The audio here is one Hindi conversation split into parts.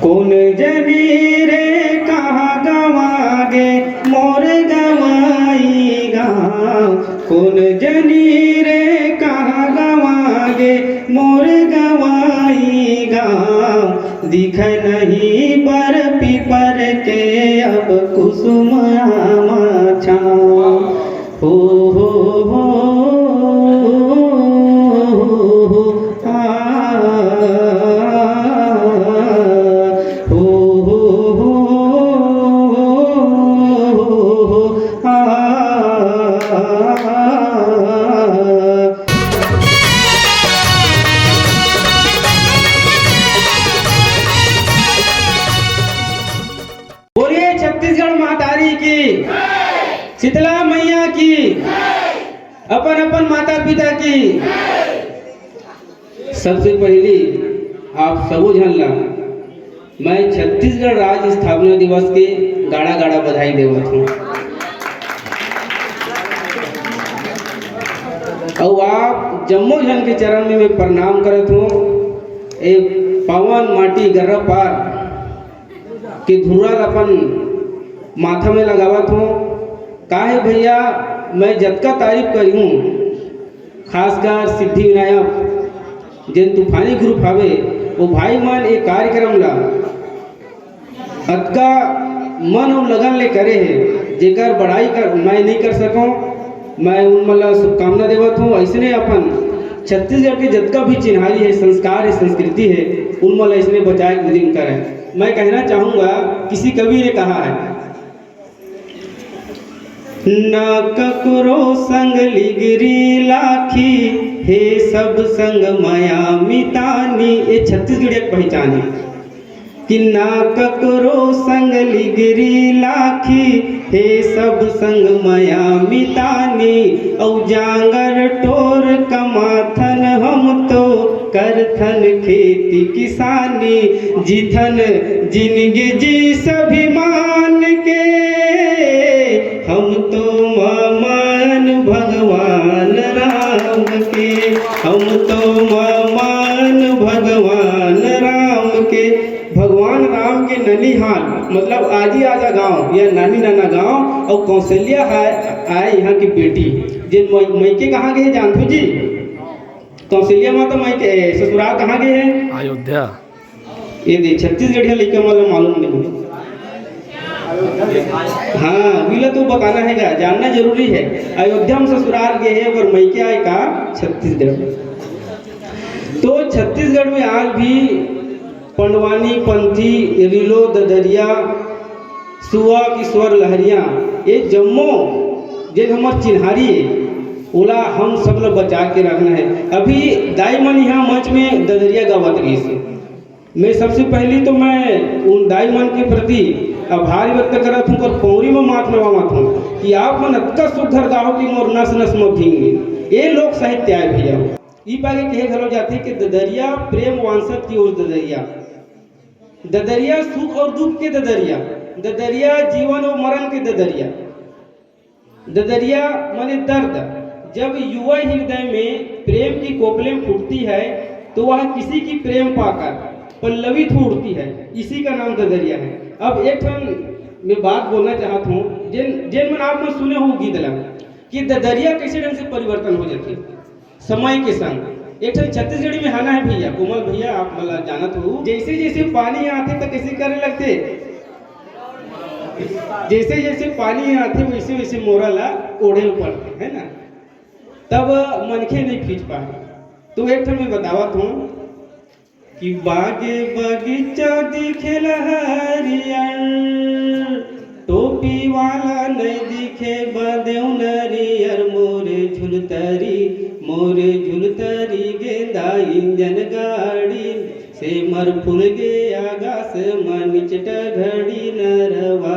कौन जनी रे कहाँ गवागे मोर गवाई गाँव, कौन जनी रे कहाँ गवागे मोर गवाई गाँव। दिख नहीं पर पीपर के अब कुसुम आमा छाँव। हो बोलिए छत्तीसगढ़ महातारी की, शीतला मैया की, अपन अपन माता पिता की। सबसे पहली आप सबो झन ला मैं छत्तीसगढ़ राज्य स्थापना दिवस के गाड़ा गाड़ा बधाई देवत हूँ। और आप जम्मो झन के चरण में मैं प्रणाम करत हूँ। एक पावन माटी गर्रा पार कि धुरा अपन माथा में लगावत हूँ। काहे भैया मैं जतका तारीफ करी हूँ, खासकर सिद्धि विनायक जिन तूफानी ग्रुप हवे वो भाई मन एक कार्यक्रम ला अतका मन और लगन ले करे है, जेकर बड़ाई कर मैं नहीं कर सकूँ। मैं उन मतलब शुभकामना देवत हूँ। ऐसने अपन छत्तीसगढ़ के जतका भी चिन्हारी है, संस्कार है, संस्कृति है, उन मतलब ऐसने बचाए गुजिन करें। मैं कहना चाहूँगा, किसी कवि ने कहा है, ना ककरो संग लिगरी लाखी हे सब संग माया मितानी। ये छत्तीसगढ़ एक पहचान है कि ना ककरो संग लिगरी लाखी हे सब संग माया मितानी। औ जांगर टोर कमाथन हम तो करथन खेती किसानी। जिथन जिनगी जी सभिमान के हम तो मान भगवान राम के। हम तो मान भगवान राम के। भगवान राम के ननिहाल मतलब आजी आजा गांव या नानी नाना गांव। और कौशल्या आए यहाँ की बेटी जिन मैके कहाँ गए जानथू जी? कौशल्या माता मैके ससुराल कहाँ गए हैं? अयोध्या। ये देख छत्तीसगढ़िया लड़का मतलब मालूम नहीं। हाँ विला तो बताना है, जानना जरूरी है। अयोध्या में ससुराल गए हैं और मैके आए का छत्तीसगढ़। तो छत्तीसगढ़ में आज भी पंडवानी पंथी रिलो ददरिया सुआ किशोर लहरिया ये जम्मो जे हमार चिन्हारी है ओला हम सब लोग बचा के रखना है। अभी दाई मन यहाँ मंच में ददरिया गावत रही से। मैं सबसे पहली तो मैं उन दाई मन के प्रति आभार व्यक्त करत हूँ और पौरी में माथ नवामत हूँ कि आप मन अतका सुधर गाओ कि मोर नस नस में भींगे। ये लोक साहित्य है भैया। ई बागे कहे घलो जाते कि ददरिया प्रेम वांसत की ओर ददरिया। ददरिया सुख और दुख के ददरिया। ददरिया जीवन और मरण के ददरिया। ददरिया माने दर्द। जब युवा हृदय में प्रेम की कोपलें फूटती है तो वह किसी की प्रेम पाकर पल्लवित उड़ती है, इसी का नाम ददरिया है। अब एक ठन मैं बात बोलना चाहता हूँ जिन मन आप में सुने हो गीत ला कि ददरिया कैसे ढंग से परिवर्तन हो जाती समय के संग। एक ठन छत्तीसगढ़ी में हाना है भैया, कोमल भैया आप मतलब जानत हो, जैसे जैसे पानी आते तो कैसे करने लगते, जैसे जैसे पानी आते वैसे वैसे मोरा ला ओढ़े पड़ते है ना, तब मनखे नहीं खींच पाए। तो एक ठन मैं बतावत हूँ कि बागे बगीचा दिखेला हरियर, टोपी वाला नहीं दिखे बदेव नरियर। मोरे झुलतरी गेंदा इंजन गाड़ी से मर फूल गे आगास मनिचट घड़ी। नरवा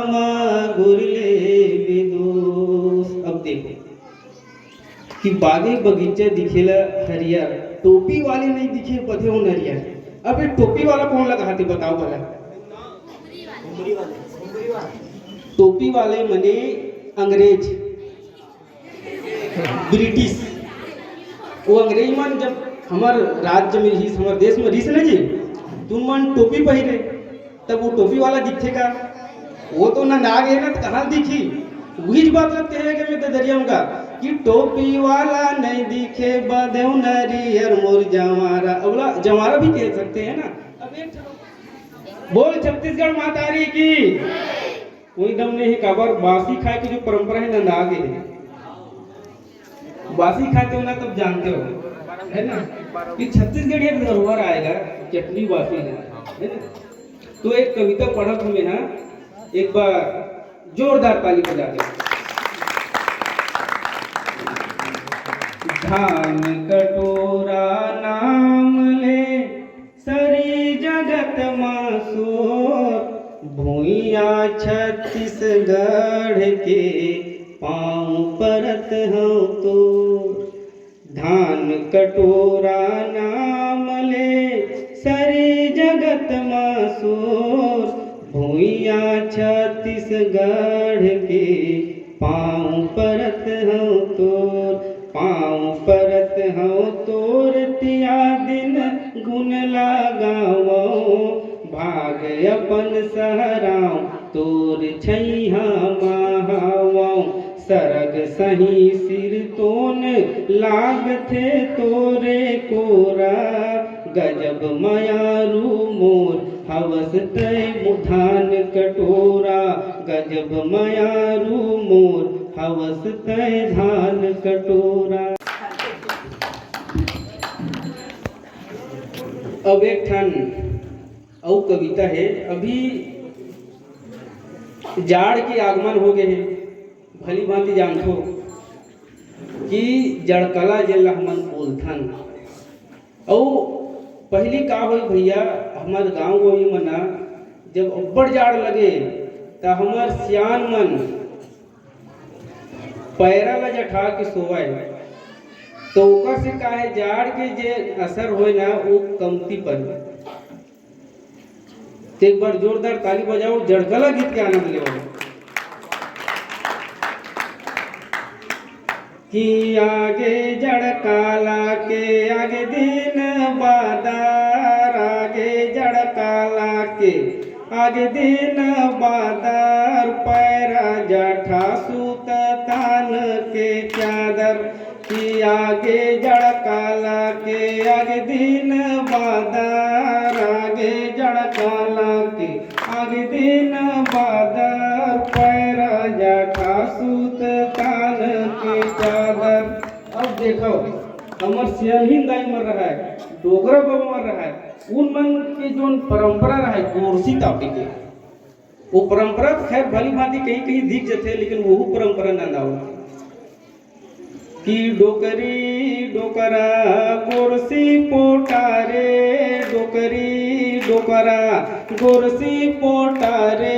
माँ गुरले विदोष। अब देखो कि बागे बगीचा दिखेला हरियर, टोपी वाले नहीं दिखे बधे हो नरियर। अब ये टोपी वाला कौन लगा हाथी बताओ भला? टोपी वाले मने अंग्रेज, ब्रिटिश। वो अंग्रेज मन जब हमार राज्य में रही, हमारे देश में रही ना जी, तुम मन टोपी पहने तब वो टोपी वाला दिखेगा, वो तो ना नाग है ना तो कहाँ दिखी। वही बात लगते है कि मैं तो दरिया का कि टोपी वाला नहीं दिखे बदेव नरियर मोर जमारा। अगला जमारा भी कह सकते हैं ना। अब एक बोल छत्तीसगढ़ मातारी की कोई दम नहीं। काबर बासी खाए की जो परंपरा है ना नाग है, बासी खाते हो ना तब जानते हो है ना कि छत्तीसगढ़ एक धरोहर आएगा चटनी बासी है ना। तो एक कविता पढ़ा था मैं, एक बार जोरदार ताली बजा के। धान कटोरा नाम ले सरी जगत मासोर, भूइया छत्तीसगढ़ के पाँव परत हो तो। धान कटोरा नाम ले सरी जगत मासोर, भूइया छत्तीसगढ़ के पाँव परत हो तोर। पाँव परत हो तोर तिया दिन गुण लगावो, भाग अपन सहराव तोर छैहा महावो। सरग सही सिर तोन लागथे तोरे कोरा, गजब मयारू मोर हवस तय धान कटोरा। गजब मयारू मोर हवस तय धान कटोरा। अब एक ठन और कविता है। अभी जाड़ के आगमन हो गए हैं, भली भांति जानथो कि जड़कला जल हमन बोलथन। और पहली का हो भैया हमार गांव गोई मना जब अब्बड़ जाड़ लगे तो हमार सियान मन पैरा ला जठा के सोवाए, तो ओकर से का है जाड़ के जे असर होए ना वो कमती पर। एक बार जोरदार ताली बजाओ, जड़कला गीत के आनंद ले। कि आगे जड़काला के आगे दिन बादार, आगे जड़काला के आगे दिन बादार, पैरा जठा सूत तान के चादर। कि आगे जड़काला के आगे दिन बादार, आगे जड़काला के आगे दिन बादार, पैरा जठा सूत तान के चादर। अब देखो हमर सियाहीन दाई मर रहा है, डोगरा बाबा मर रहा है, उन मन के जो परंपरा रहा है गोरसी तापी के, वो परंपरा खैर भली भांति कहीं कहीं दिख जाते, लेकिन वो परंपरा ना नाव कि डोकरी डोकरा गोरसी पोटारे, डोकरी डोकरा गोरसी पोटारे,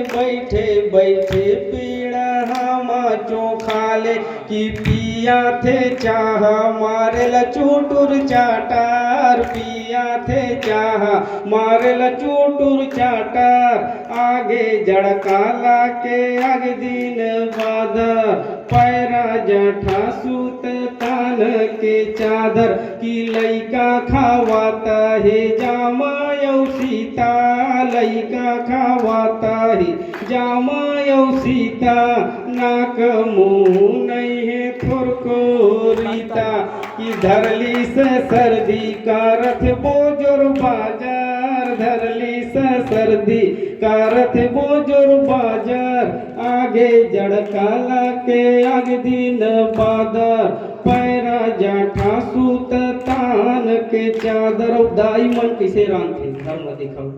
बैठे बैठे पीड़ा हम चोखाले। कि पिया थे चाह मारे ला चूटुर चाटार, पिया थे चाह मारे ला चूटुर चाटार, आगे जड़काला के आगे दिन बादर, पैरा जठा सूत तान के चादर। की लइका खावाता है जामा यौ सीता, लइका खावाता है जामा यौ सीता, नाक मुँह नहीं है थोरको रीता। कि धरली से सर्दी का रथ बोजोर बाजार, धरली से सर्दी का रथ बोजोर बाजार, आगे जड़काला के आगे दिन बादर, पैरा जाठा सूत तान के चादर। दाई मन किसे रांधे धर्म दिखाओ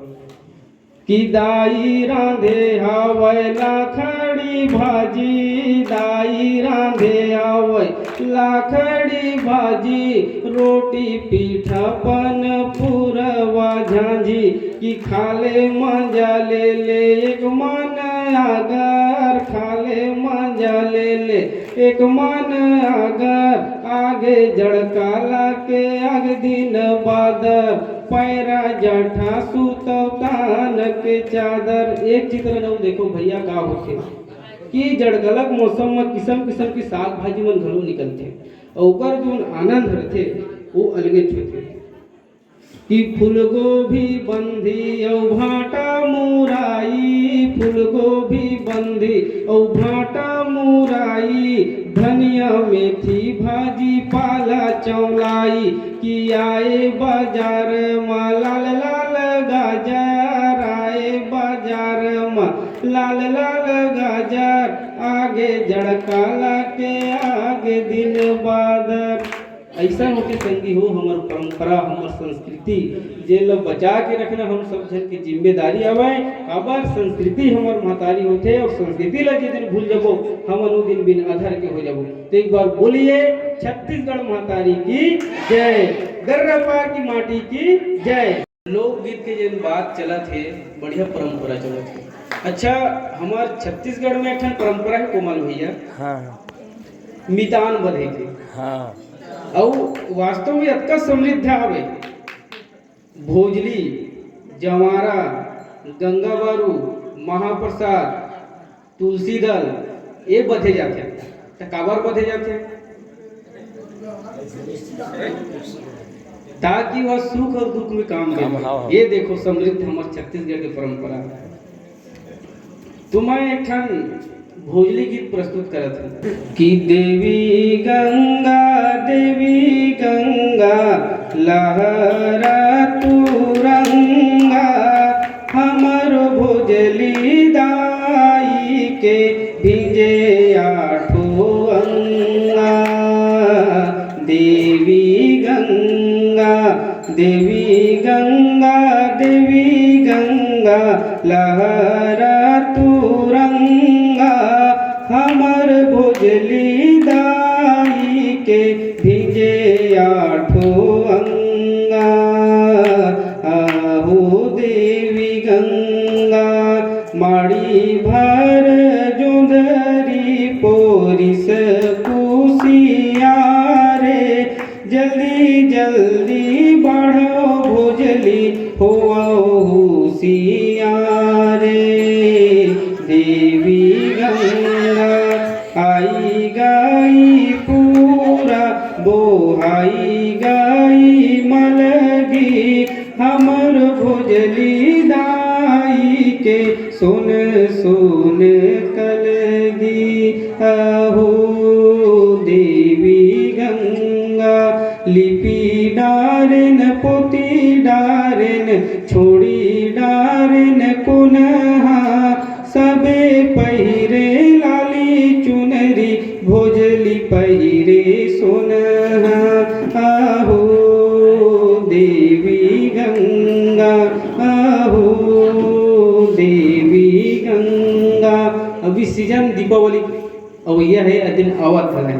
कि दाई रांधे हवै लाखड़ी भाजी, दाई रांधे आवै लाखड़ी भाजी, रोटी पीठापन पुरवा झांझी। कि खाले मांजा ले ले एक मन आगर, खाले मांजा ले ले एक मन आगर, आगे जड़काला के आगे दिन बादर, पैरा जठा सूतव तान के चादर। एक चित्र न देखो भैया का होथे कि जड़गलक मौसम में किस्म किस्म की साग भाजी मन घलो निकलते, और ओकर जो आनंद रहते वो अलगे होते। कि फूलगोभी बंधी औ भाटा मुराई, फूलगोभी बंधी औ भाटा मुराई, धनिया मेथी भाजी पाला चौलाई, कि आए बाजार में लाल लाल गाजर, आए बाजार में लाल लाल गाजर, आगे जड़काला के आगे दिन बादर। ऐसा होके संगी हो हमर परंपरा हमर संस्कृति जे लोग बचा के रखना हम सब जन की जिम्मेदारी आवे। अबर संस्कृति हमर महतारी होते और संस्कृति ला जे दिन भूल जबो हम अनु दिन बिन अधर के हो जबो। तो एक बार बोलिए छत्तीसगढ़ महतारी की जय, गर्रपा की माटी की जय। लोकगीत के जिन बात चला थे बढ़िया परंपरा चला थे। अच्छा हमार छत्तीसगढ़ में एक परंपरा है कोमल भैया, हाँ मितान बधे के, हाँ और वास्तव में अतका समृद्ध हवे। भोजली, जवारा, गंगाबारू, महाप्रसाद, तुलसी दल ये बधे जाते। तो काबर बधे जाते? ताकि वह सुख और दुख में काम दे। ये देखो समृद्ध हमारे छत्तीसगढ़ की परंपरा। तो मैं एक ठन भोजली गीत प्रस्तुत करत हूँ कि देवी गंगा लहरा तुरंगा, हमर भोजली दाई के भिजे आठो अंगा। देवी गंगा लहरा तुरंगा, हमर भोजली दाई के भिजे आठो अंगा। आहू देवी गंगा माड़ी भर जोंधरी पोरिस कुसिया रे, जल्दी जल्दी बढ़ो भोजली हो रे। देवी गंगा आई गई पूरा बोहाई गई मलगी, हमर भोजली दाई के सुन सुन कलगी। अहो देवी गंगा लिपि डारन पोती डारन छोड़ी डारन कुनहा, सबे पहिरे लाली चुनरी भोजली पहिरे सोनहा। आहू देवी गंगा, आहू देवी गंगा। अभी सीजन दीपावली अवैया है, दिन आवत है।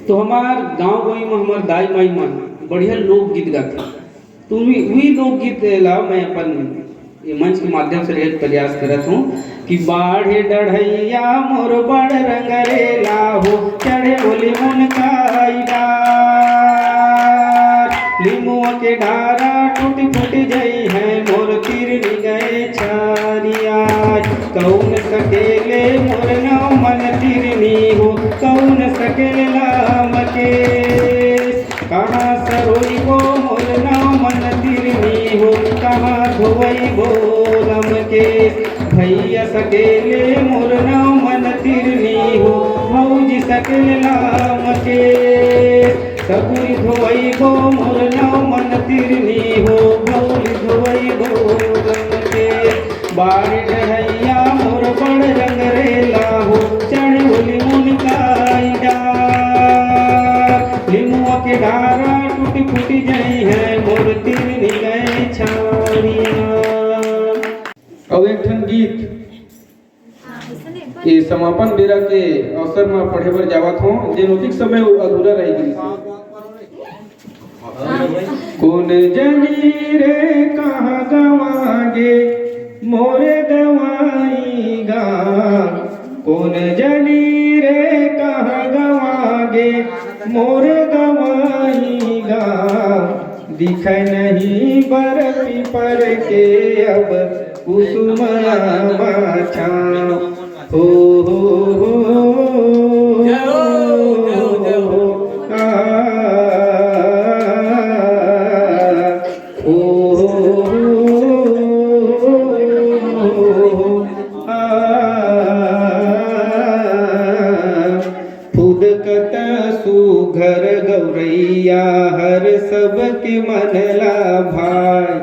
तो हमार गांव गोई में हमार दाई माई मन बढ़िया लोकगीत गाते। तो वही लोकगीत ला मैं अपन ये मंच के माध्यम से एक प्रयास करत हूँ कि बाढ़े डढ़ैया मोर बड़ रंगरेला हो, चढ़े बोली मुन काईदा, लिमुआ के डारा टूट फूट गई है मोर तिरनी गए छारिया। कौन सकेले मोर नाव मन तिरनी हो, कौन सकेले लाम के, कहाँ सरोई गो मोर नाव मन तिरनी हो, कहाँ धोवई गोलम के। भैया सकेले मोर नाव मन तिरनी हो, भौजी सकेले लाम के, सकुरी धोवई गो मोर नाव मन तिरनी हो, भौजी धोवई गोलम के। बाढ़ डहैया मोर बड़ रंगरेला हो, चढ़ बोली मुन काई डार, लिमुआ के डारा टूटी फूटी गई है मोर तिरनी गए छाड़िया। अब एक ठन गीत ये समापन बेरा के अवसर में पढ़े बर जावत हूँ, जे नोतिक समय अधूरा रह गई। कौन जनी रे कहाँ गवागे मोरे गवाई गा, कौन जनी रे कहाँ गवागे मोरे गवाई गा। दिख नहीं बर पीपर के अब कुसुम छा, हो कत सुघर गौरैया हर सबके मन ला भाई।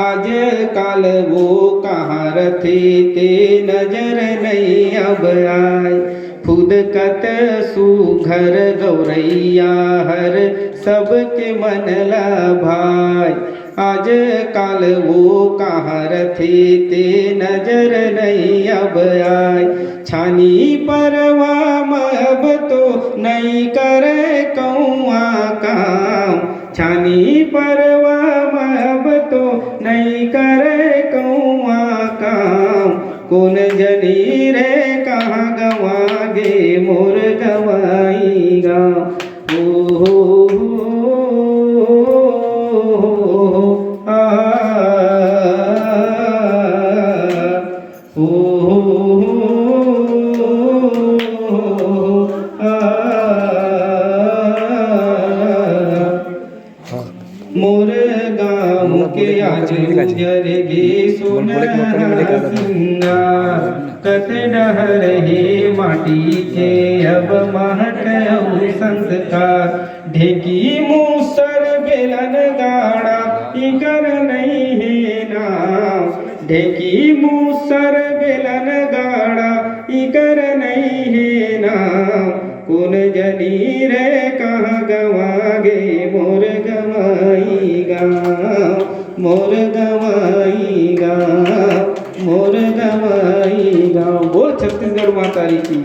आज काल वो कहाँ रथे ते नजर नहीं अब आए। फुदकत सुघर गौरैया हर सबके मन ला भाई। आज काल वो कहाँ रथे ते नजर नहीं अब आए। छानी परवा अब तो नहीं करे कौआ काम। छानी परवा अब तो नहीं करे कौआ काम। कौन जनी रे कहाँ गवागे मोर गवाई गाँव। मोर गाँव के आज गुजर गे सोना सिंगार। कत डहर हे माटी के अब महक संस्कार। ढेकी मूसर बेलन गाड़ा इकर नहीं है नाम। ढेकी मूसर बेलन गाड़ा इकर नहीं है नाम। कौन जनी रे कहाँ गवागे मोर गवाई गाँव। मोर गवाई गाँव, मोर गवाई गाँव। बोल छत्तीसगढ़ माता की।